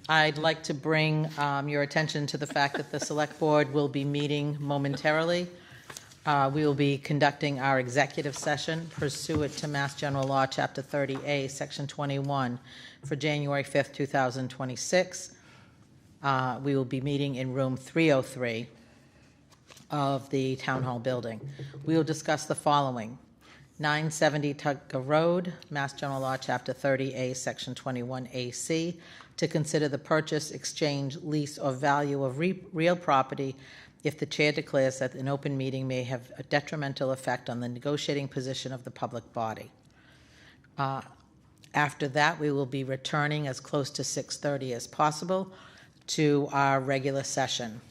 I'd like to bring your attention to the fact that the Select Board will be meeting momentarily. We will be conducting our executive session pursuant to Mass General Law, Chapter 30A, Section 21, for January 5th, 2026. We will be meeting in room 303 of the Town Hall building. We will discuss the following: 970 Tugga Road, Mass General Law, Chapter 30A, Section 21AC, to consider the purchase, exchange, lease, or value of real property if the chair declares that an open meeting may have a detrimental effect on the negotiating position of the public body. After that, we will be returning as close to 6:30 as possible to our regular session.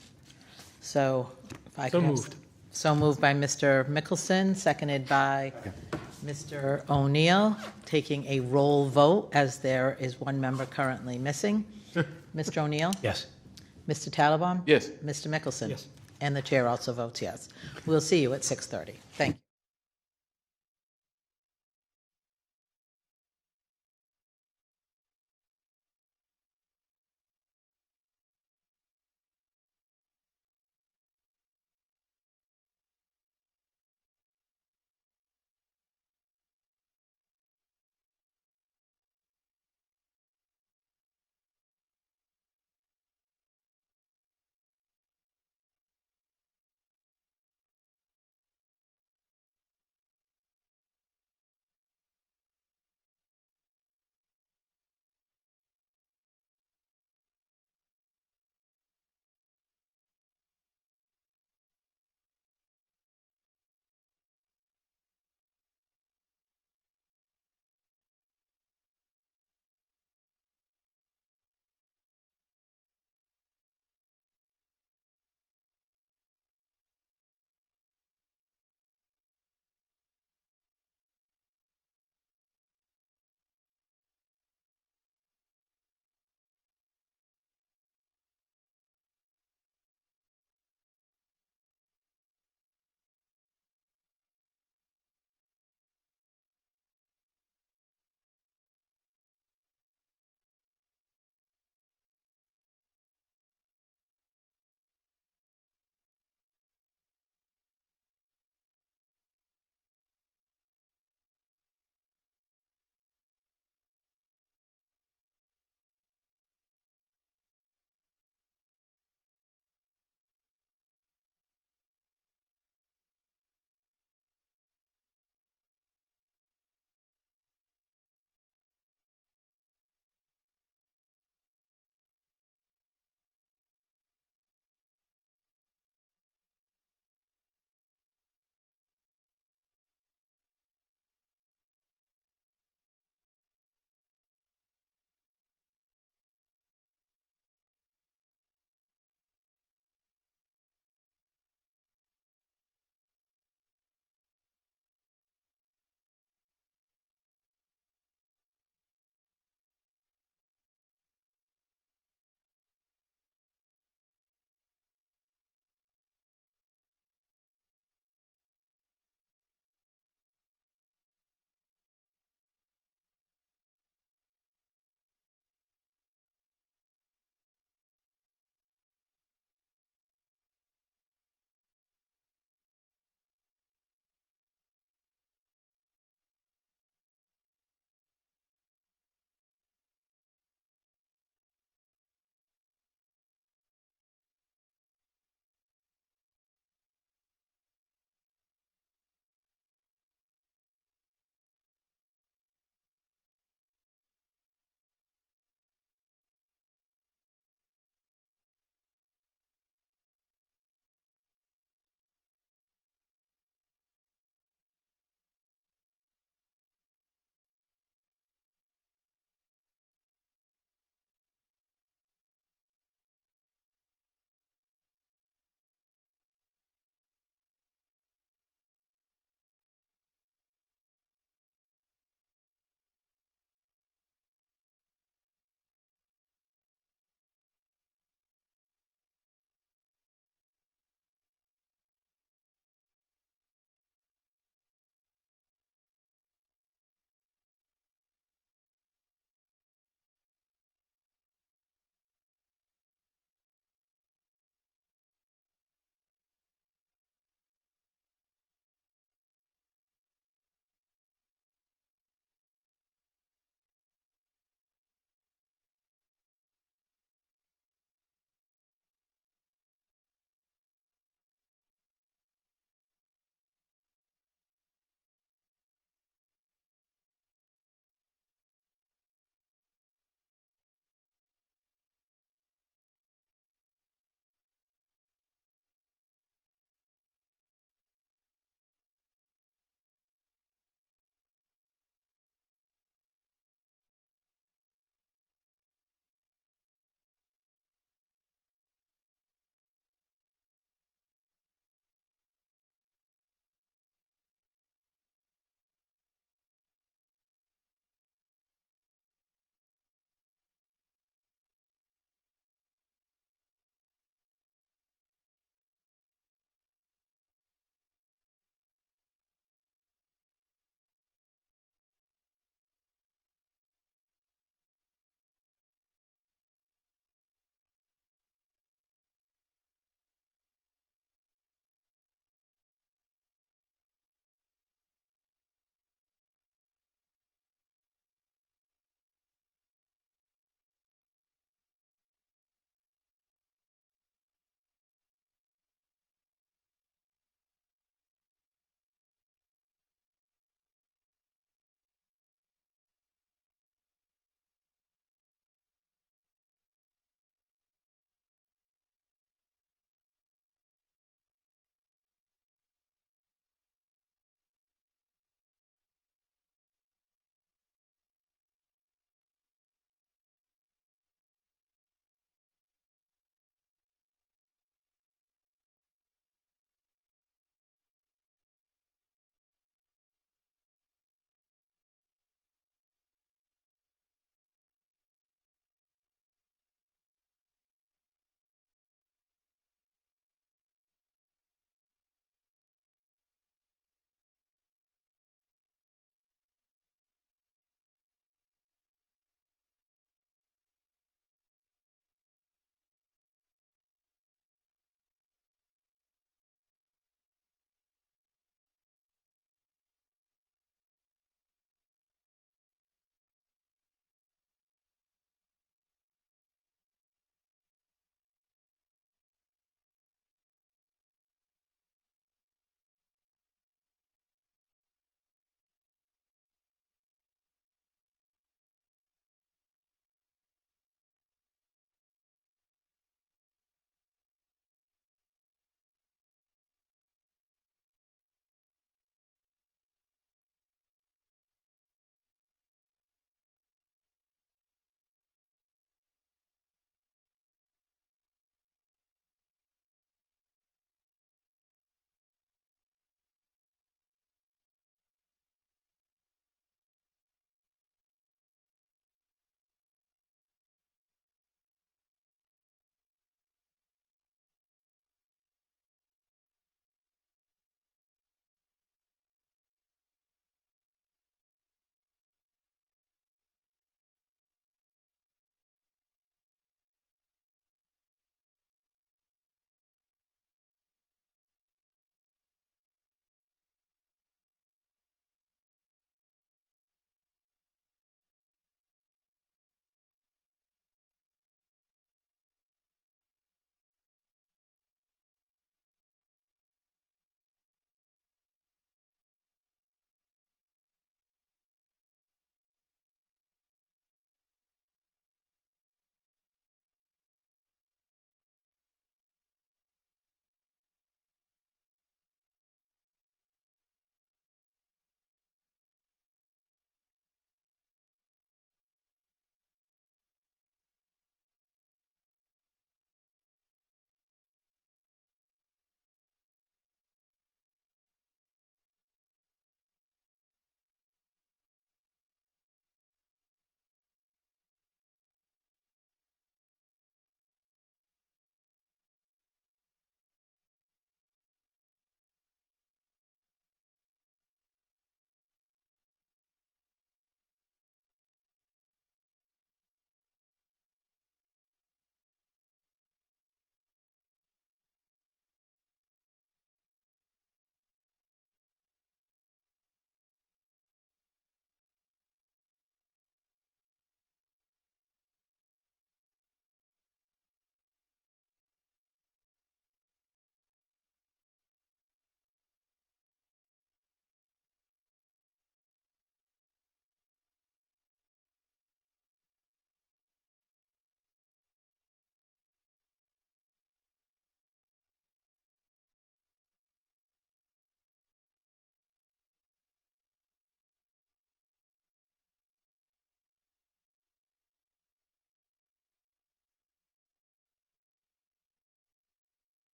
So, if I So could have- moved. So moved by Mr. Mickelson, seconded by Mr. O'Neill, taking a roll vote as there is one member currently missing. Mr. O'Neill? Yes. Mr. Tattelbaum? Yes. Mr. Mickelson? Yes. And the chair also votes yes. We'll see you at 6:30. Thank you.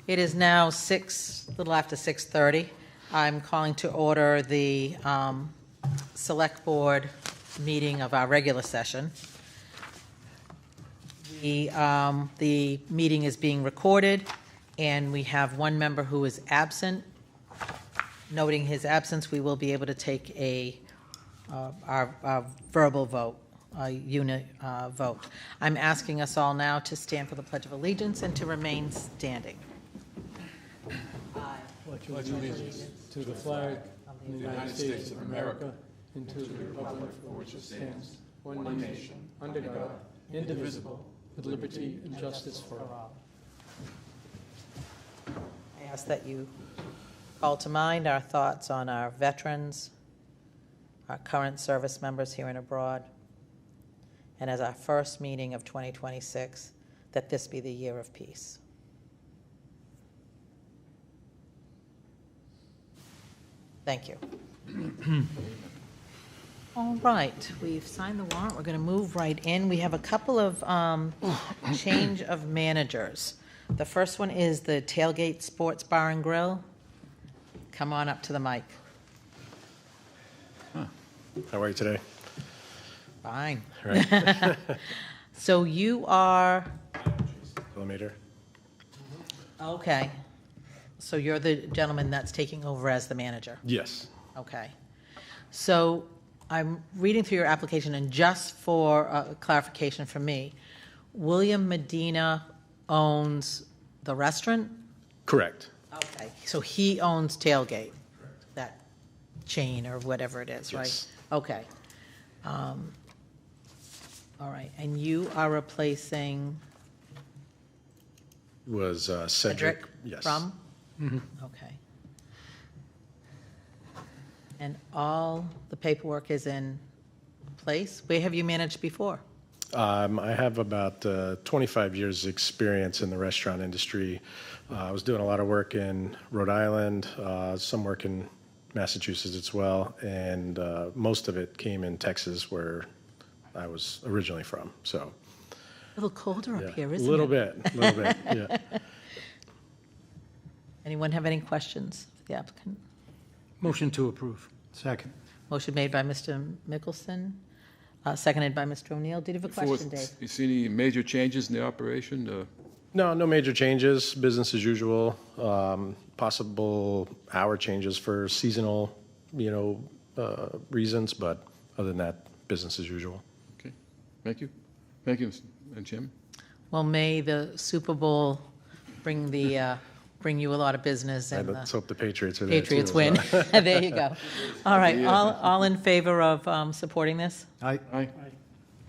It is now a little after 6:30. I'm calling to order the Select Board meeting of our regular session. The meeting is being recorded, and we have one member who is absent. Noting his absence, we will be able to take our verbal vote, a unit vote. I'm asking us all now to stand for the Pledge of Allegiance and to remain standing. Pledge allegiance to the flag of the United States of America and to the republic for which it stands, one nation, under God, indivisible, with liberty and justice for all. I ask that you call to mind our thoughts on our veterans, our current service members here and abroad, and as our first meeting of 2026, that this be the year of peace. Thank you. All right, we've signed the warrant. We're going to move right in. We have a couple of change of managers. The first one is the Tailgate Sports Bar and Grill. Come on up to the mic. How are you today? Fine. Right. So you are, Millimeter. okay. So you're the gentleman that's taking over as the manager? Yes. Okay. So I'm reading through your application, and just for clarification for me, William Medina owns the restaurant? Correct. Okay. So he owns Tailgate, that chain or whatever it is, right? Yes. Okay. All right. And you are replacing Was Cedric? Cedric Yes. from? Okay. And all the paperwork is in place? Where have you managed before? I have about 25 years' experience in the restaurant industry. I was doing a lot of work in Rhode Island, some work in Massachusetts as well, and most of it came in Texas, where I was originally from. So, A little colder yeah, up here, isn't it? a little bit, yeah. Anyone have any questions for the applicant? Motion to approve. Second. Motion made by Mr. Mickelson, seconded by Mr. O'Neill. Did you have a question, Dave? You see any major changes in the operation? No major changes, business as usual. Possible hour changes for seasonal, reasons, but other than that, business as usual. Okay, thank you. Thank you, and Jim. Well, may the Super Bowl bring you a lot of business and Let's the hope the Patriots are there Patriots too, win. so. There you go. All right, all in favor of supporting this? Aye. Aye.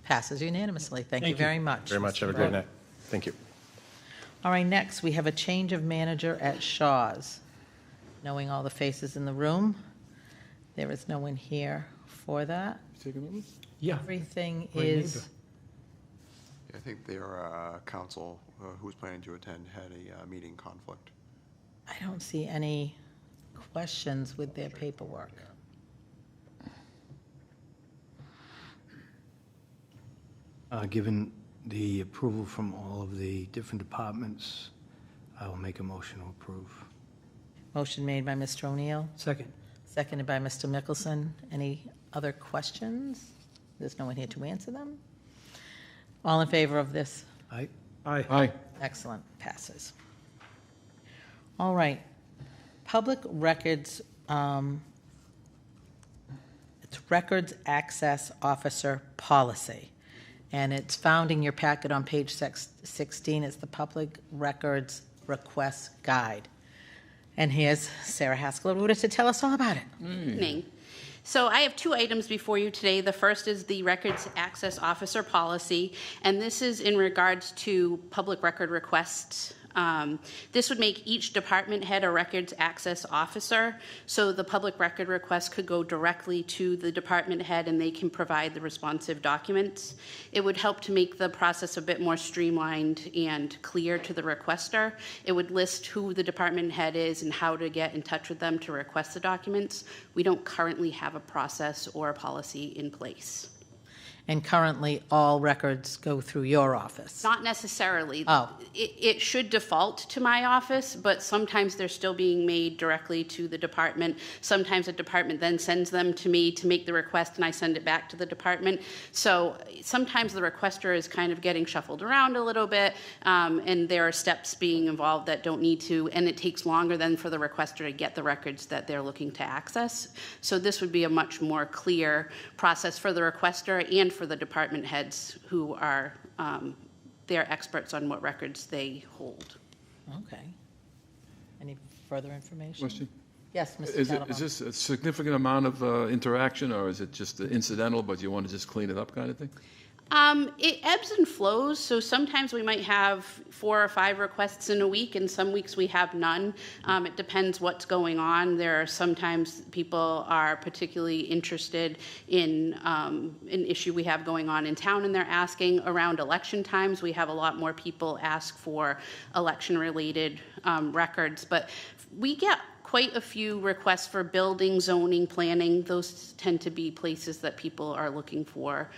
Passes unanimously. Thank you very much. Very much. Have a Mr. great Rowe. night. Thank you. All right, next, we have a change of manager at Shaw's. Knowing all the faces in the room, there is no one here for that. You take a moment? Yeah. Everything Right is, neighbor. I think their council, who was planning to attend, had a meeting conflict. I don't see any questions with their paperwork. Given the approval from all of the different departments, I will make a motion to approve. Motion made by Mr. O'Neill, Second. seconded by Mr. Mickelson. Any other questions? There's no one here to answer them. All in favor of this? Aye. Aye. Aye. Excellent, passes. All right, public records, it's Records Access Officer Policy, and it's found in your packet on page 16. It's the Public Records Request Guide. And here's Sarah Haskell to tell us all about it. Evening. So I have two items before you today. The first is the Records Access Officer Policy, and this is in regards to public record requests. This would make each department head a records access officer, so the public record request could go directly to the department head and they can provide the responsive documents. It would help to make the process a bit more streamlined and clear to the requester. It would list who the department head is and how to get in touch with them to request the documents. We don't currently have a process or a policy in place. And currently, all records go through your office? Not necessarily. Oh. It should default to my office, but sometimes they're still being made directly to the department. Sometimes the department then sends them to me to make the request, and I send it back to the department. So sometimes the requester is kind of getting shuffled around a little bit, and there are steps being involved that don't need to, and it takes longer then for the requester to get the records that they're looking to access. So this would be a much more clear process for the requester and for the department heads who are, they're experts on what records they hold. Okay. Any further information? Question? Yes, Mr. Is Tattelbaum. this a significant amount of interaction, or is it just incidental, but you want to just clean it up kind of thing? It ebbs and flows, so sometimes we might have 4 or 5 requests in a week, and some weeks we have none. It depends what's going on. There are sometimes people are particularly interested in an issue we have going on in town, and they're asking. Around election times, we have a lot more people ask for election-related records, but we get quite a few requests for building, zoning, planning. Those tend to be places that people are looking for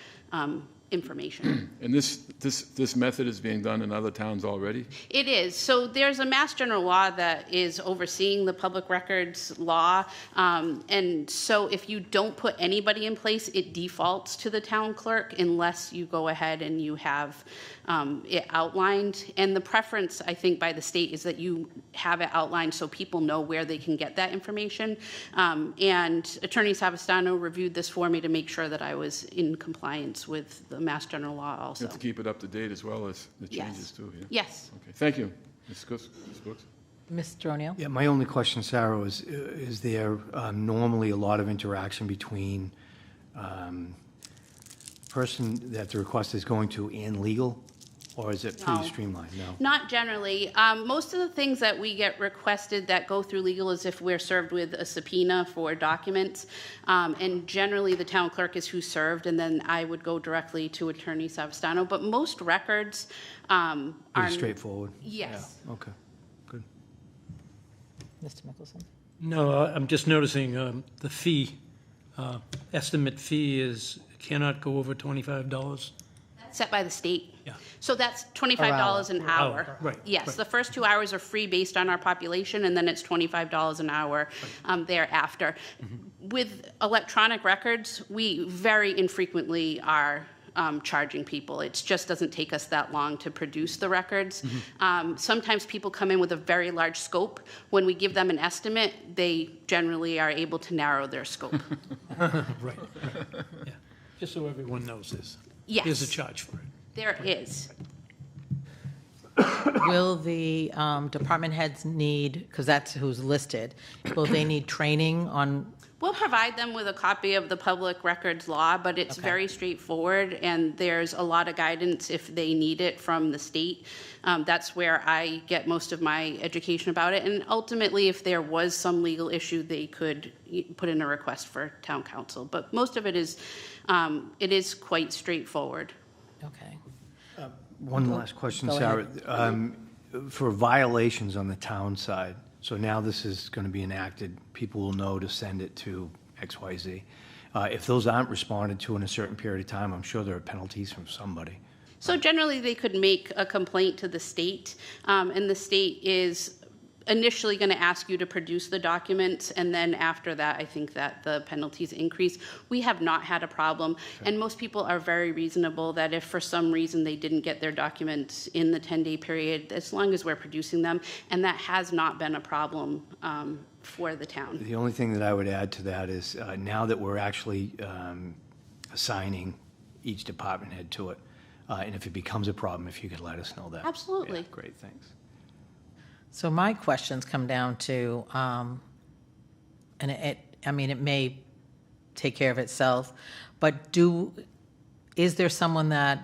information. And this method is being done in other towns already? It is. So there's a Mass General Law that is overseeing the public records law. And so if you don't put anybody in place, it defaults to the town clerk unless you go ahead and you have it outlined. And the preference, I think, by the state is that you have it outlined so people know where they can get that information. And Attorney Savastano reviewed this for me to make sure that I was in compliance with the Mass General Law also. You have to keep it up to date as well as the Yes. changes too, yeah? Yes. Okay, thank you. Ms. Brooks? Mr. O'Neill? Yeah, my only question, Sarah, is there normally a lot of interaction between person that the request is going to and legal? Or is it pretty No. streamlined? No. Not generally. Most of the things that we get requested that go through legal is if we're served with a subpoena for documents. And generally, the town clerk is who's served, and then I would go directly to Attorney Savastano. But most records are... Pretty straightforward? Yes. Okay, good. Mr. Mickelson? No, I'm just noticing the fee, estimate fee cannot go over $25. Set by the state. Yeah. So that's $25 an Per hour. hour, right, Yes, right. the first 2 hours are free based on our population, and then it's $25 an hour thereafter. Mm-hmm. With electronic records, we very infrequently are charging people. It just doesn't take us that long to produce the records. Mm-hmm. Sometimes people come in with a very large scope. When we give them an estimate, they generally are able to narrow their scope. Right. Yeah. Just so everyone knows this. Yes. There's a charge for it. There is. Will the department heads need, because that's who's listed, will they need training on, We'll provide them with a copy of the public records law, but it's Okay. very straightforward, and there's a lot of guidance if they need it from the state. That's where I get most of my education about it, and ultimately, if there was some legal issue, they could put in a request for town council. But most of it is quite straightforward. okay. One last question, Go Sarah. For violations on the town side, so now this is going to be enacted, people will know to send it to XYZ. If those aren't responded to in a certain period of time, I'm sure there are penalties from somebody. So generally, they could make a complaint to the state, and the state is initially going to ask you to produce the documents, and then after that, I think that the penalties increase. We have not had a problem, and most people are very reasonable that if for some reason they didn't get their documents in the 10-day period, as long as we're producing them, and that has not been a problem for the town. The only thing that I would add to that is now that we're actually assigning each department head to it, and if it becomes a problem, if you could let us know that. Absolutely. Yeah, great, thanks. So my questions come down to, and it may take care of itself, but is there someone that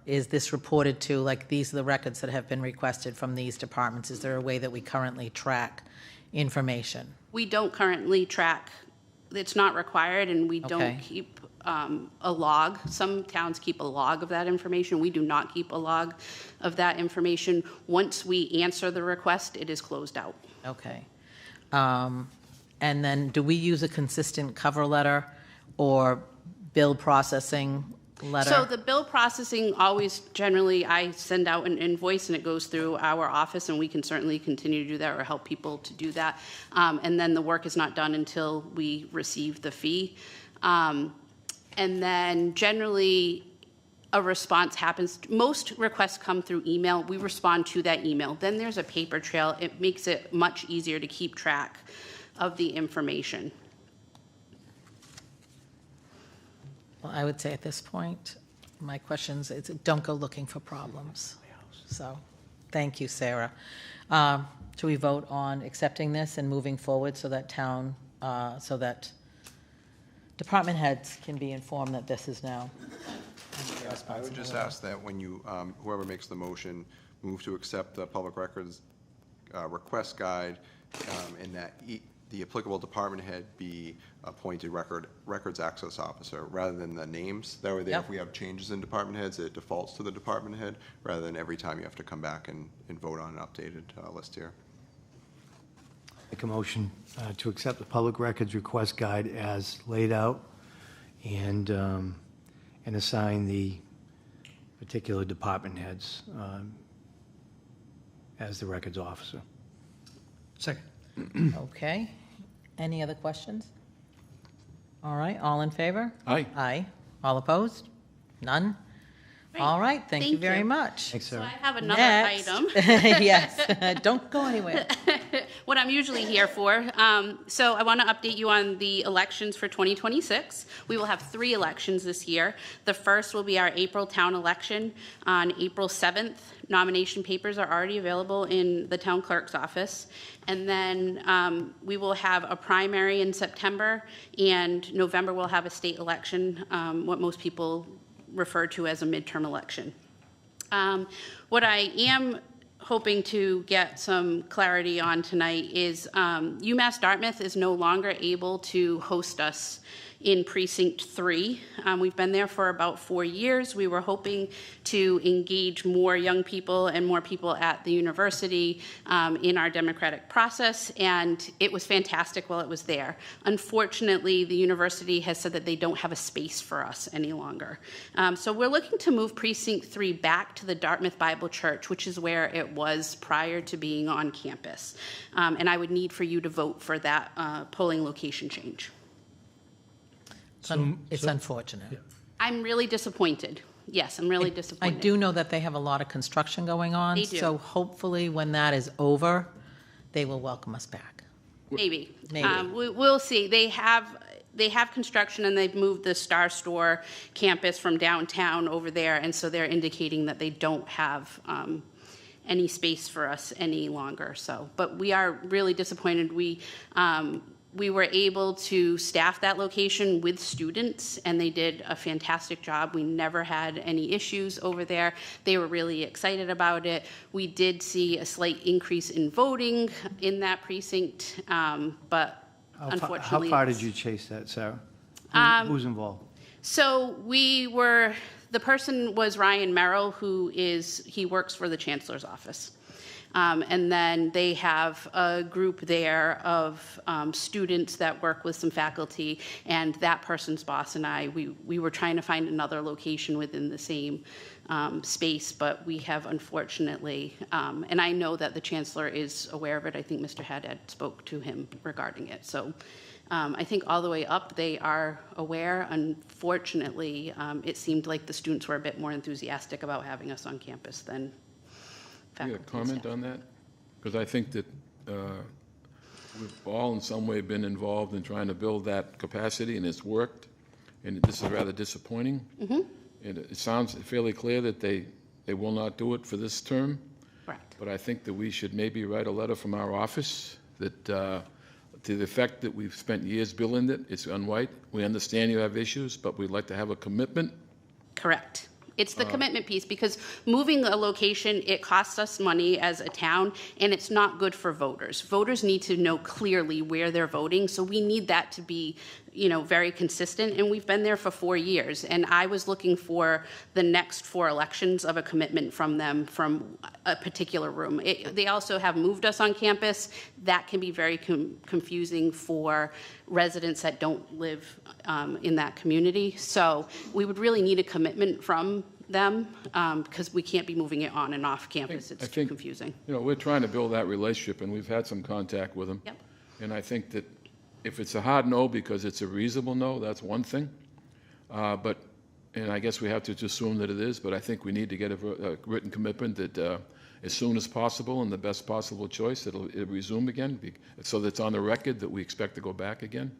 is this reported to, like these are the records that have been requested from these departments? Is there a way that we currently track information? We don't currently track, it's not required, and we don't Okay. keep a log. Some towns keep a log of that information. We do not keep a log of that information. Once we answer the request, it is closed out. Okay. And then do we use a consistent cover letter or bill processing letter? So the bill processing, always generally, I send out an invoice and it goes through our office, and we can certainly continue to do that or help people to do that. And then the work is not done until we receive the fee. And then generally, a response happens. Most requests come through email. We respond to that email. Then there's a paper trail. It makes it much easier to keep track of the information. Well, I would say at this point, my questions is don't go looking for problems. So, thank you, Sarah. Should we vote on accepting this and moving forward so that department heads can be informed that this is now their I responsibility? would just ask that when you, whoever makes the motion, move to accept the public records request guide, and that the applicable department head be appointed records access officer, rather than the names. That way, Yep. if we have changes in department heads, it defaults to the department head, rather than every time you have to come back and vote on an updated list here. Make a motion to accept the public records request guide as laid out and assign the particular department heads as the records officer. Second. Okay. Any other questions? All right, all in favor? Aye. Aye. All opposed? None? Great. All right, thank you Thank very you. much. Thanks, So I Sarah. have another Next. item. Yes, don't go anywhere. What I'm usually here for. So I want to update you on the elections for 2026. We will have 3 elections this year. The first will be our April town election on April 7th. Nomination papers are already available in the town clerk's office. And then we will have a primary in September, and November we'll have a state election, what most people refer to as a midterm election. What I am hoping to get some clarity on tonight is UMass Dartmouth is no longer able to host us in Precinct 3. We've been there for about 4 years. We were hoping to engage more young people and more people at the university in our democratic process, and it was fantastic while it was there. Unfortunately, the university has said that they don't have a space for us any longer. So we're looking to move Precinct 3 back to the Dartmouth Bible Church, which is where it was prior to being on campus. And I would need for you to vote for that polling location change. It's unfortunate. I'm really disappointed. Yes, I'm really I disappointed. do know that they have a lot of construction going on. They do. So hopefully, when that is over, they will welcome us back. Maybe. Maybe. We'll see. They have construction, and they've moved the Star Store campus from downtown over there, and so they're indicating that they don't have any space for us any longer. So, but we are really disappointed. We were able to staff that location with students, and they did a fantastic job. We never had any issues over there. They were really excited about it. We did see a slight increase in voting in that precinct, but unfortunately... How far did you chase that, Sarah? Who's involved? So the person was Ryan Merrill, he works for the Chancellor's office. And then they have a group there of students that work with some faculty, and that person's boss and I, we were trying to find another location within the same space, but we have unfortunately, and I know that the Chancellor is aware of it. I think Mr. Haddad spoke to him regarding it. So I think all the way up they are aware. Unfortunately, it seemed like the students were a bit more enthusiastic about having us on campus than You have a comment on that? Because I think that we've all in some way been involved in trying to build that capacity, and it's worked, and this is rather disappointing. Mm-hmm. And it sounds fairly clear that they will not do it for this term. Correct. But I think that we should maybe write a letter from our office that, to the effect that we've spent years building it, it's unwhite. We understand you have issues, but we'd like to have a commitment. Correct. It's the commitment piece, because moving a location, it costs us money as a town, and it's not good for voters. Voters need to know clearly where they're voting, so we need that to be, very consistent, and we've been there for 4 years. And I was looking for the next 4 elections of a commitment from them from a particular room. They also have moved us on campus. That can be very confusing for residents that don't live in that community. So we would really need a commitment from them because we can't be moving it on and off campus. It's too confusing. We're trying to build that relationship, and we've had some contact with them. Yep. And I think that if it's a hard no because it's a reasonable no, that's one thing. And I guess we have to just assume that it is, but I think we need to get a written commitment that as soon as possible and the best possible choice, it'll resume again, so that it's on the record that we expect to go back again.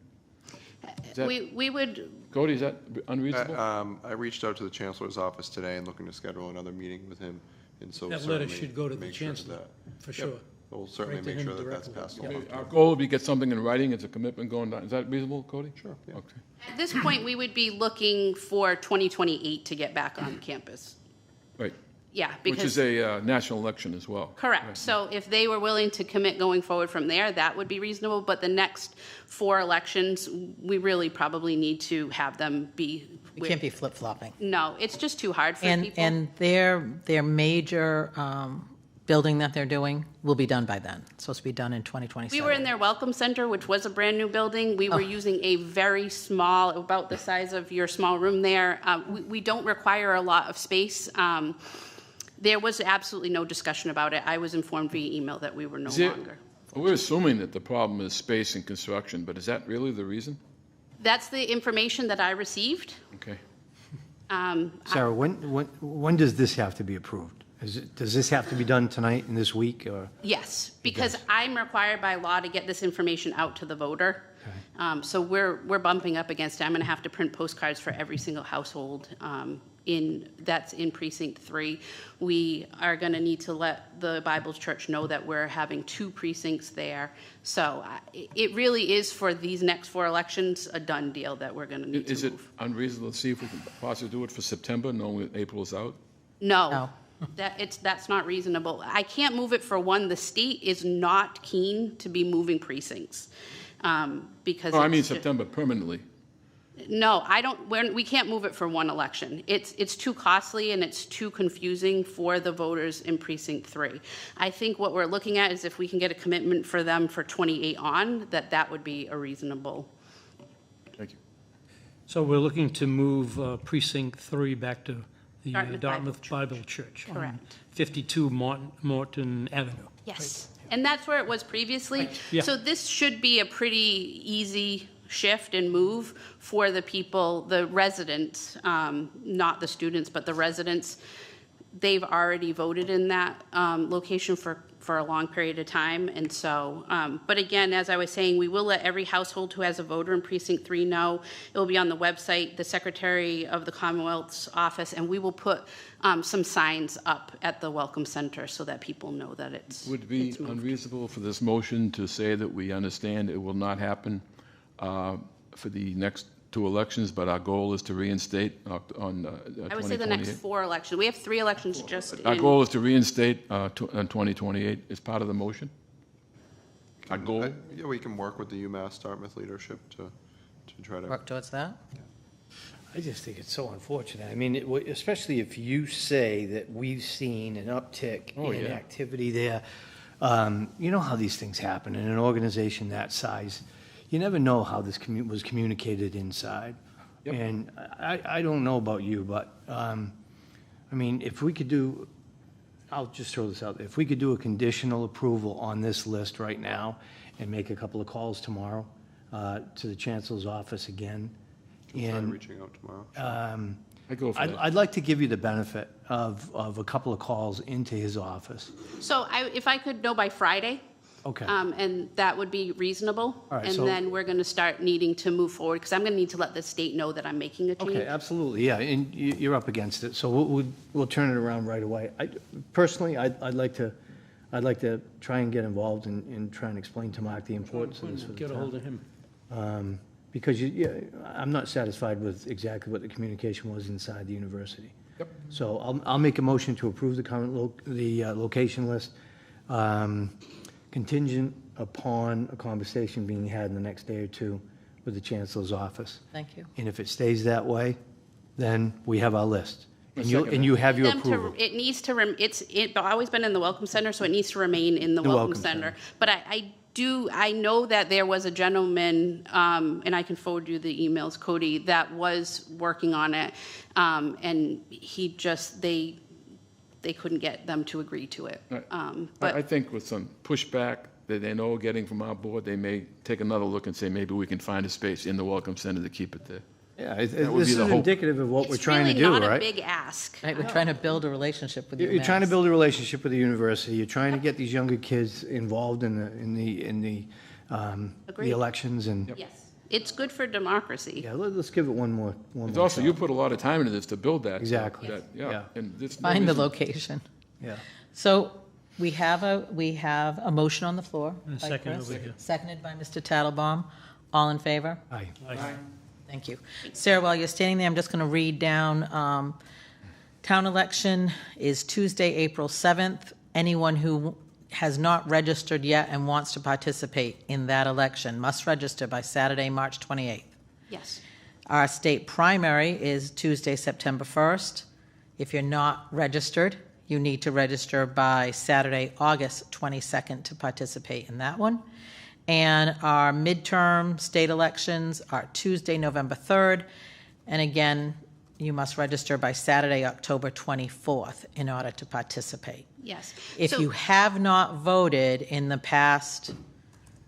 We would. Cody, is that unreasonable? I reached out to the Chancellor's office today and looking to schedule another meeting with him, and so That letter certainly should go to the make sure Chancellor, that- for sure. We'll certainly Right to make him sure that that's directly. passed along. Our goal would be get something in writing as a commitment going down. Is that reasonable, Cody? Sure, yeah. Okay. At this point, we would be looking for 2028 to get back on campus. Right. Yeah, Which because. is a national election as well. Correct. So if they were willing to commit going forward from there, that would be reasonable. But the next 4 elections, we really probably need to have them be. We can't be flip-flopping. No, it's just too hard for people. And their major building that they're doing will be done by then. It's supposed to be done in 2027. We were in their Welcome Center, which was a brand-new building. We were using a very small, about the size of your small room there. We don't require a lot of space. There was absolutely no discussion about it. I was informed via email that we were no longer. We're assuming that the problem is space and construction, but is that really the reason? That's the information that I received. Okay. Sarah, when does this have to be approved? Does this have to be done tonight in this week, or? Yes, because I'm required by law to get this information out to the voter. So we're bumping up against it. I'm going to have to print postcards for every single household that's in precinct 3. We are going to need to let the Bible Church know that we're having 2 precincts there. So it really is, for these next 4 elections, a done deal that we're going to need to move. Is it unreasonable to see if we can possibly do it for September, knowing that April is out? No. That's not reasonable. I can't move it for one. The state is not keen to be moving precincts because. Oh, I mean September permanently. No, I don't. We can't move it for one election. It's too costly and it's too confusing for the voters in precinct 3. I think what we're looking at is if we can get a commitment for them for 28 on, that would be a reasonable. Thank you. So we're looking to move precinct 3 back to the Dartmouth Bible Church. Correct. On 52 Morton Avenue. Yes, and that's where it was previously. Yeah. So this should be a pretty easy shift and move for the people, the residents, not the students, but the residents. They've already voted in that location for a long period of time. And so, but again, as I was saying, we will let every household who has a voter in precinct 3 know. It will be on the website, the Secretary of the Commonwealth's office, and we will put some signs up at the Welcome Center so that people know that it's Would it be it's moved. unreasonable for this motion to say that we understand it will not happen for the next 2 elections, but our goal is to reinstate on 2028? I would say the next 4 elections. We have 3 elections just Our in. goal is to reinstate on 2028 as part of the motion? Our goal? Yeah, we can work with the UMass Dartmouth leadership to try to. Work towards that? I just think it's so unfortunate. I mean, especially if you say that we've seen an uptick in yeah. activity there. You know how these things happen in an organization that size. You never know how this was communicated inside. Yep. And I don't know about you, but, I mean, if we could do, I'll just throw this out there. If we could do a conditional approval on this list right now and make a couple of calls tomorrow to the Chancellor's office again. Try reaching out tomorrow. I go for that. I'd like to give you the benefit of a couple of calls into his office. So if I could know by Friday. Okay. And that would be reasonable. All right, And so- then we're going to start needing to move forward, because I'm going to need to let the state know that I'm making a change. Okay, absolutely, yeah, and you're up against it, so we'll turn it around right away. Personally, I'd like to try and get involved and try and explain to Mark the importance of this for the Get a hold of town. him. Because I'm not satisfied with exactly what the communication was inside the university. Yep. So I'll make a motion to approve the current location list, contingent upon a conversation being had in the next day or 2 with the Chancellor's office. Thank you. And if it stays that way, then we have our list. And second you have your Them to- approval. It needs to, it's always been in the Welcome Center, so it needs to remain in the Welcome Center. But I know that there was a gentleman, and I can forward you the emails, Cody, that was working on it. And he just, they couldn't get them to agree to it. Right. I But think with some pushback that they know getting from our board, they may take another look and say, maybe we can find a space in the Welcome Center to keep it there. Yeah, would this be is the hope. indicative of what we're it's trying to really do, not a right? big ask. Right, we're trying to build a relationship with You're UMass. trying to build a relationship with the university. You're trying to get these younger kids involved in the Agreed. elections, and Yes, it's good for democracy. yeah, let's give it one more. It's also, you put a lot of time into this to build that. Exactly. Yeah, Yeah. and this. Find the location. Yeah. So we have a motion on the floor. by second Chris, over here. Seconded by Mr. Tattlebaum. All in favor? Aye. Thank you. Sarah, while you're standing there, I'm just going to read down, town election is Tuesday, April 7th. Anyone who has not registered yet and wants to participate in that election must register by Saturday, March 28th. Yes. Our state primary is Tuesday, September 1st. If you're not registered, you need to register by Saturday, August 22nd to participate in that one. And our midterm state elections are Tuesday, November 3rd. And again, you must register by Saturday, October 24th in order to participate. Yes. If So, you have not voted in the past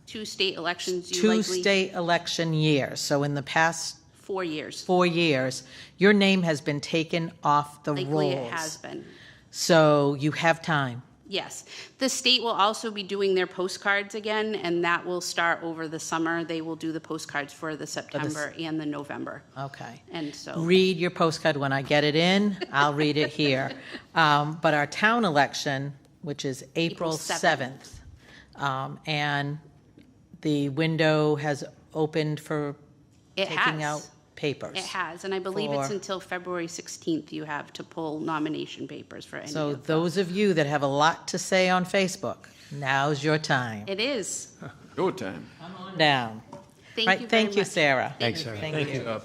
two state elections, you two likely, state election years, so in the past 4 years. 4 years, your name has been taken off the rolls. Likely it has been. So you have time. Yes. The state will also be doing their postcards again, and that will start over the summer. They will do the postcards for the September and the November. Okay. And so, Read your postcard when I get it in. I'll read it here. But our town election, which is April April 7th, and the window has opened for it taking has. out papers. It has, and I believe it's For- until February 16th you have to pull nomination papers for any So of them. those of you that have a lot to say on Facebook, now's your time. It is. Go time. Down. Thank Right, you very thank you, much. Sarah. Thanks, Sarah. Thank Thank you. Uh,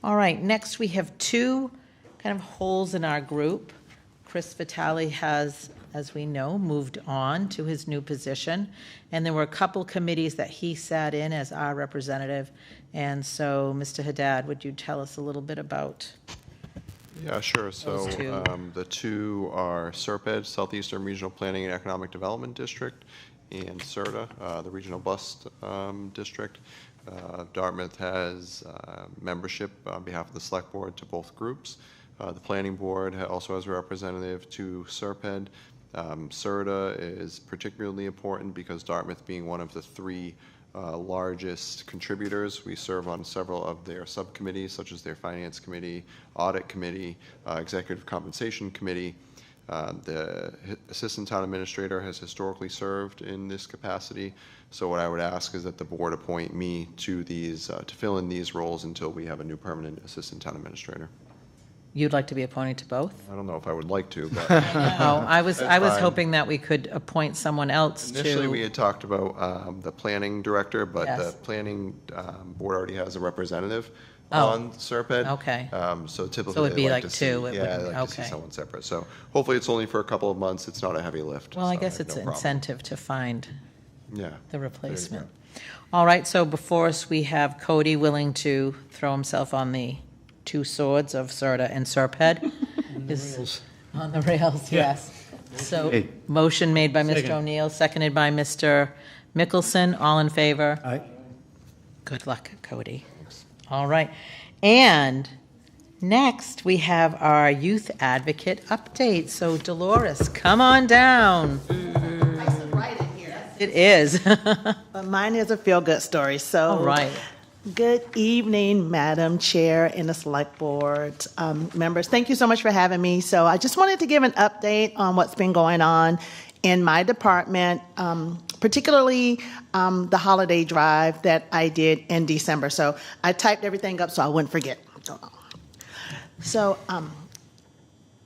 All right, next we have two kind of holes in our group. Chris Vitale has, as we know, moved on to his new position, and there were a couple committees that he sat in as our representative. And so, Mr. Haddad, would you tell us a little bit about? Yeah, sure. So Those two. the two are SERPED, Southeastern Regional Planning and Economic Development District, and CERTA, the Regional Bus District. Dartmouth has membership on behalf of the Select Board to both groups. The Planning Board also has a representative to SERPED. CERTA is particularly important because Dartmouth being one of the three largest contributors. We serve on several of their subcommittees, such as their Finance Committee, Audit Committee, Executive Compensation Committee. The Assistant Town Administrator has historically served in this capacity. So what I would ask is that the board appoint me to these, to fill in these roles until we have a new permanent Assistant Town Administrator. You'd like to be appointed to both? I don't know if I would like to, but No, I was fine. hoping that we could appoint someone else to. initially we had talked about the planning director, but the Yes. planning board already has a representative Oh, on SERPED. okay. So typically So it'd they be like like to see, two, it yeah, wouldn't- they like to see okay. someone separate. So hopefully it's only for a couple of months. It's not a heavy lift. Well, I so guess have it's no an problem. incentive to find Yeah. the replacement. All right, so before us, we have Cody willing to throw himself on the two swords of CERTA and SERPED. Is- On the rails, yes. So, Hey. motion made by Mr. Second. O'Neill, seconded by Mr. Mickelson. All in favor? Aye. Good luck, Cody. All right. And next, we have our youth advocate update. So Dolores, come on down. It is. But mine is a feel-good story, so. All right. Good evening, Madam Chair and the Select Board members. Thank you so much for having me. So I just wanted to give an update on what's been going on in my department, particularly the holiday drive that I did in December. So I typed everything up so I wouldn't forget. So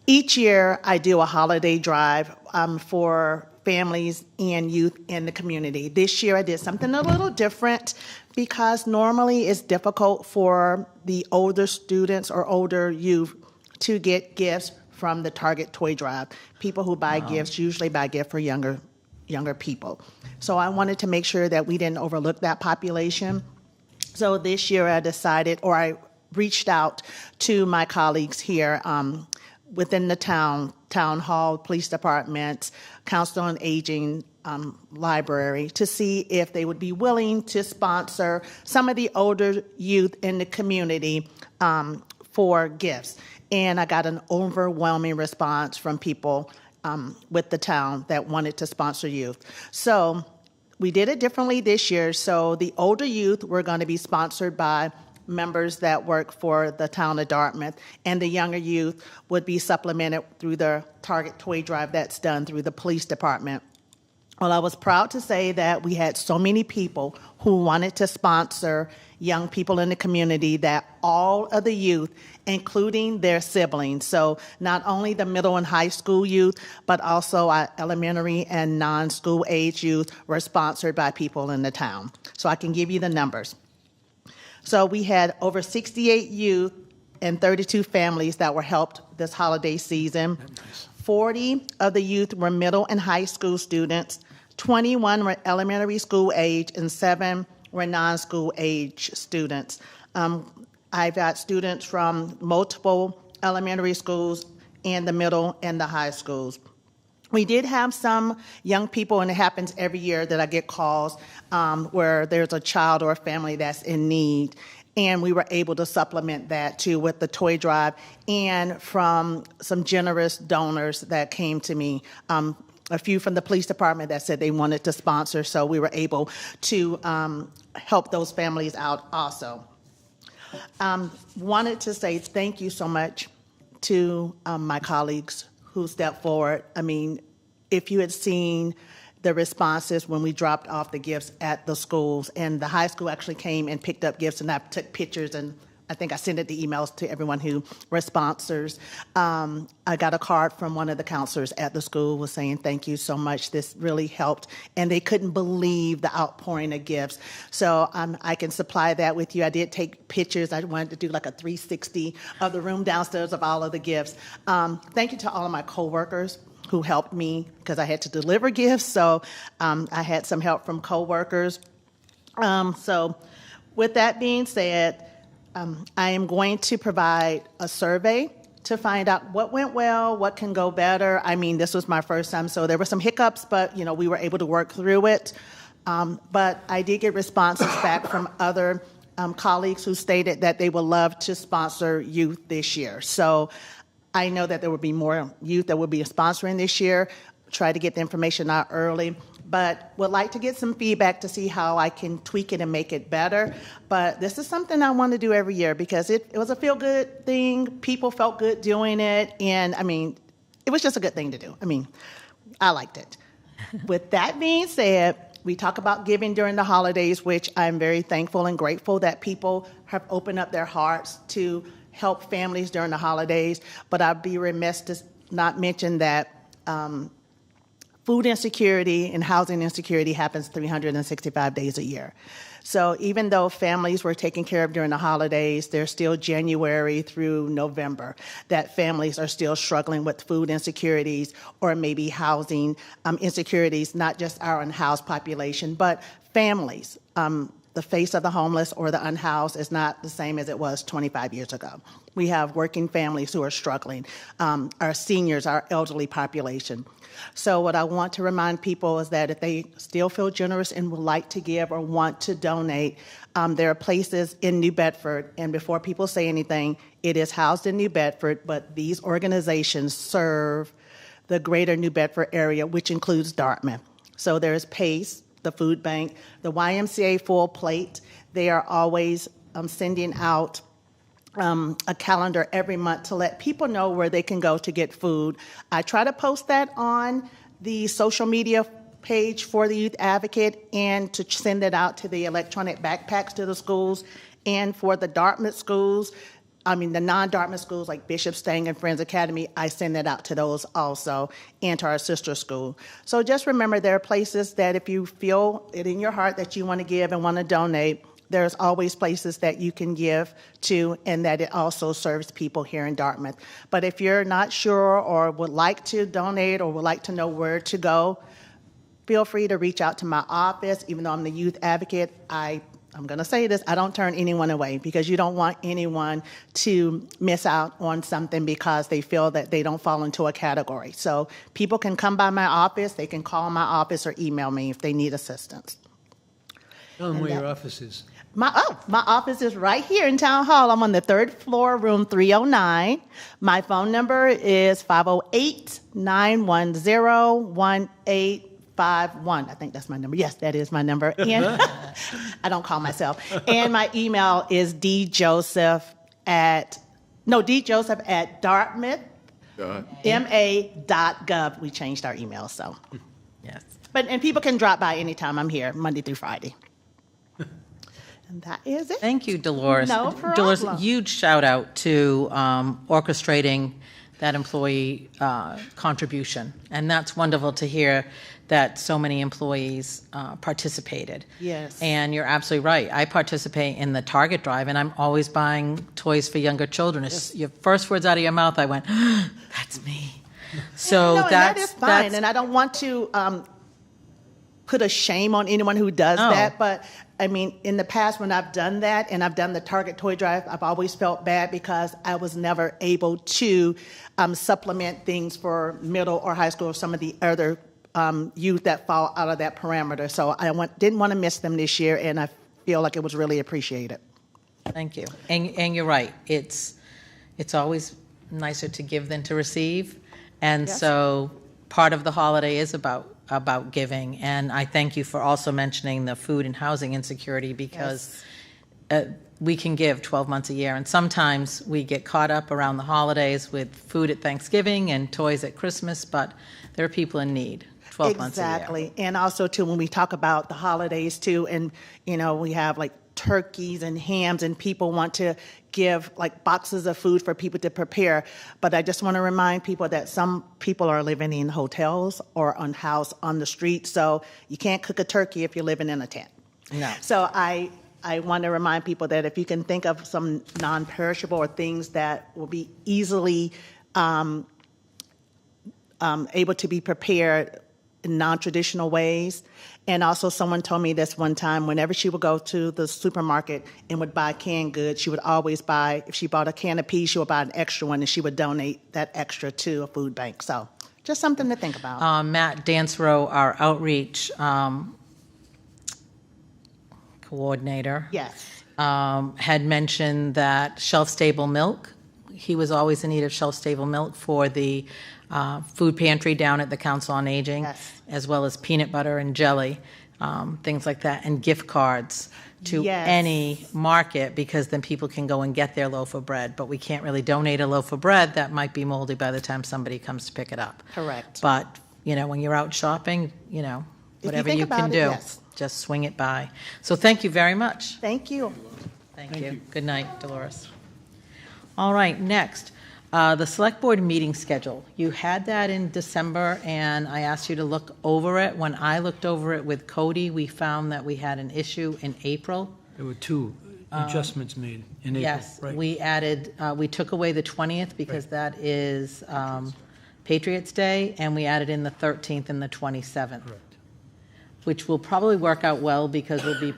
each year I do a holiday drive for families and youth in the community. This year I did something a little different because normally it's difficult for the older students or older youth to get gifts from the Target Toy Drive. People who buy gifts usually buy gifts for younger people. So I wanted to make sure that we didn't overlook that population. So this year I reached out to my colleagues here within the town hall, police departments, council on aging, library, to see if they would be willing to sponsor some of the older youth in the community for gifts. And I got an overwhelming response from people with the town that wanted to sponsor youth. So we did it differently this year. So the older youth were going to be sponsored by members that work for the town of Dartmouth, and the younger youth would be supplemented through the Target Toy Drive that's done through the police department. Well, I was proud to say that we had so many people who wanted to sponsor young people in the community that all of the youth, including their siblings, so not only the middle and high school youth, but also our elementary and non-school age youth were sponsored by people in the town. So I can give you the numbers. So we had over 68 youth and 32 families that were helped this holiday season. 40 of the youth were middle and high school students, 21 were elementary school age, and 7 were non-school age students. I've got students from multiple elementary schools and the middle and the high schools. We did have some young people, and it happens every year that I get calls where there's a child or a family that's in need. And we were able to supplement that too with the toy drive and from some generous donors that came to me. A few from the police department that said they wanted to sponsor, so we were able to help those families out also. Wanted to say thank you so much to my colleagues who stepped forward. I mean, if you had seen the responses when we dropped off the gifts at the schools, and the high school actually came and picked up gifts, and I took pictures, and I think I sent it the emails to everyone who were sponsors. I got a card from one of the counselors at the school was saying, thank you so much, this really helped, and they couldn't believe the outpouring of gifts. So I can supply that with you. I did take pictures. I wanted to do like a 360 of the room downstairs of all of the gifts. Thank you to all of my coworkers who helped me because I had to deliver gifts, so I had some help from coworkers. So with that being said, I am going to provide a survey to find out what went well, what can go better. I mean, this was my first time, so there were some hiccups, but we were able to work through it. But I did get responses back from other colleagues who stated that they would love to sponsor youth this year. So I know that there will be more youth that will be sponsoring this year. Try to get the information out early, but would like to get some feedback to see how I can tweak it and make it better. But this is something I want to do every year because it was a feel-good thing. People felt good doing it, and I mean, it was just a good thing to do. I mean, I liked it. With that being said, we talk about giving during the holidays, which I'm very thankful and grateful that people have opened up their hearts to help families during the holidays, but I'd be remiss to not mention that food insecurity and housing insecurity happens 365 days a year. So even though families were taken care of during the holidays, there's still January through November that families are still struggling with food insecurities or maybe housing insecurities, not just our unhoused population, but families. The face of the homeless or the unhoused is not the same as it was 25 years ago. We have working families who are struggling, our seniors, our elderly population. So what I want to remind people is that if they still feel generous and would like to give or want to donate, there are places in New Bedford, and before people say anything, it is housed in New Bedford, but these organizations serve the greater New Bedford area, which includes Dartmouth. So there's PACE, the food bank, the YMCA Full Plate. They are always sending out a calendar every month to let people know where they can go to get food. I try to post that on the social media page for the Youth Advocate and to send it out to the electronic backpacks to the schools and for the Dartmouth schools. the non-Dartmouth schools like Bishop Stang and Friends Academy, I send that out to those also, and to our sister school. So just remember, there are places that if you feel it in your heart that you want to give and want to donate, there's always places that you can give to, and that it also serves people here in Dartmouth. But if you're not sure or would like to donate or would like to know where to go, feel free to reach out to my office. Even though I'm the youth advocate, I'm going to say this, I don't turn anyone away, because you don't want anyone to miss out on something because they feel that they don't fall into a category. So people can come by my office, they can call my office or email me if they need assistance. Tell them where your office is. My office is right here in Town Hall. I'm on the 3rd floor, room 309. My phone number is 508-910-1851. I think that's my number. Yes, that is my number. And I don't call myself. And my email is djoseph at Dartmouth, ma.gov. We changed our email, so. Yes. And people can drop by anytime. I'm here, Monday through Friday. And that is it. Thank you, Dolores. No problem. Dolores, huge shout out to orchestrating that employee contribution. And that's wonderful to hear that so many employees participated. Yes. And you're absolutely right. I participate in the Target drive, and I'm always buying toys for younger children. Yes. Your first words out of your mouth, I went, that's me. So and that is fine. And I don't want to put a shame on anyone who does that. But in the past when I've done that and I've done the Target toy drive, I've always felt bad because I was never able to supplement things for middle or high school or some of the other youth that fall out of that parameter. So I didn't want to miss them this year, and I feel like it was really appreciated. Thank you. And you're right. It's always nicer to give than to receive. And Yes. So part of the holiday is about giving. And I thank you for also mentioning the food and housing insecurity, because we can give 12 months a year. And sometimes we get caught up around the holidays with food at Thanksgiving and toys at Christmas, but there are people in need 12 months a year. Exactly. And also, too, when we talk about the holidays, too, and, we have, like, turkeys and hams, and people want to give, like, boxes of food for people to prepare. But I just want to remind people that some people are living in hotels or unhoused on the street, so you can't cook a turkey if you're living in a tent. No. So I want to remind people that if you can think of some non-perishable or things that will be easily able to be prepared in non-traditional ways. And also, someone told me this one time, whenever she would go to the supermarket and would buy canned goods, she would always buy, if she bought a can of peas, she would buy an extra one, and she would donate that extra to a food bank. So just something to think about. Matt Dansereau, our outreach coordinator, Yes. had mentioned that shelf-stable milk, he was always in need of shelf-stable milk for the food pantry down at the Council on Aging, Yes. as well as peanut butter and jelly, things like that, and gift cards to Yes. any market, because then people can go and get their loaf of bread. But we can't really donate a loaf of bread that might be moldy by the time somebody comes to pick it up. Correct. But, when you're out shopping, whatever think you about can it, do, yes. just swing it by. So thank you very much. Thank you. Thank you. Good night, Dolores. All right, next, the Select Board meeting schedule. You had that in December, and I asked you to look over it. When I looked over it with Cody, we found that we had an issue in April. There were two adjustments made in April, Yes, right? we added, we took away the 20th because that is Patriots' Day, and we added in the 13th and the 27th. Correct. Which will probably work out well because we'll be